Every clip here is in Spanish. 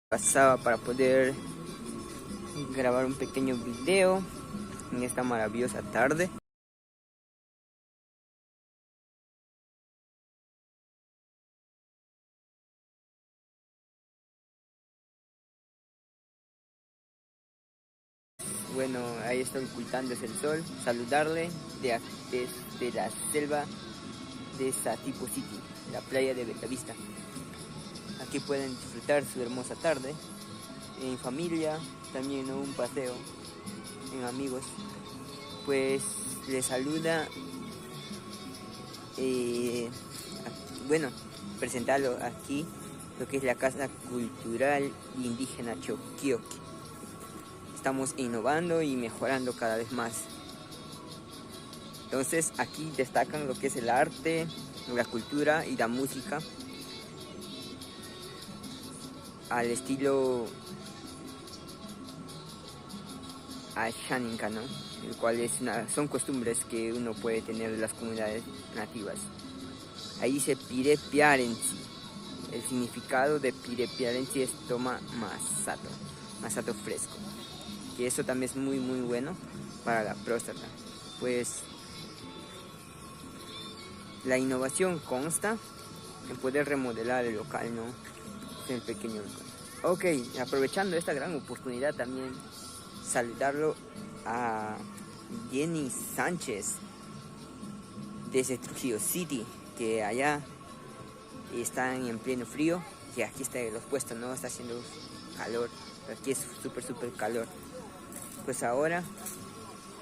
Pasaba para poder grabar un pequeño video en esta maravillosa tarde. Bueno, ahí está ocultándose el sol. Saludarle desde la selva de Satipo City, la playa de Bellavista. Aquí pueden disfrutar su hermosa tarde en familia, también un paseo en amigos. Pues les saluda, bueno, presentarlo aquí, lo que es la Casa Cultural Indígena Choquioque. Estamos innovando y mejorando cada vez más. Entonces aquí destacan lo que es el arte, la cultura y la música al estilo Ashaninka, ¿no? El cual son costumbres que uno puede tener de las comunidades nativas. Ahí dice Pirepiarensi. El significado de Pirepiarensi es toma masato fresco. Que eso también es muy bueno para la próstata. Pues la innovación consta en poder remodelar el local, ¿no? El pequeño local. Ok, aprovechando esta gran oportunidad también saludarlo a Jenny Sánchez desde Trujillo City, que allá están en pleno frío, que aquí está los puestos, no está haciendo calor, aquí es súper calor. Pues ahora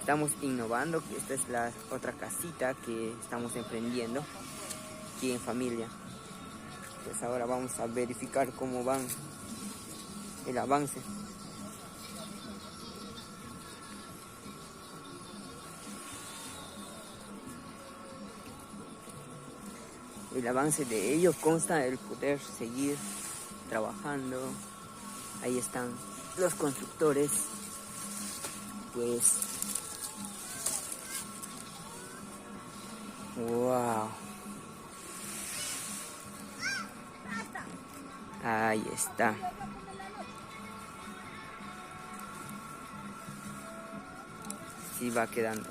estamos innovando, que esta es la otra casita que estamos emprendiendo aquí en familia. Pues ahora vamos a verificar cómo van el avance. El avance de ello consta el poder seguir trabajando. Ahí están los constructores. Pues wow, ahí está. Sí va quedando.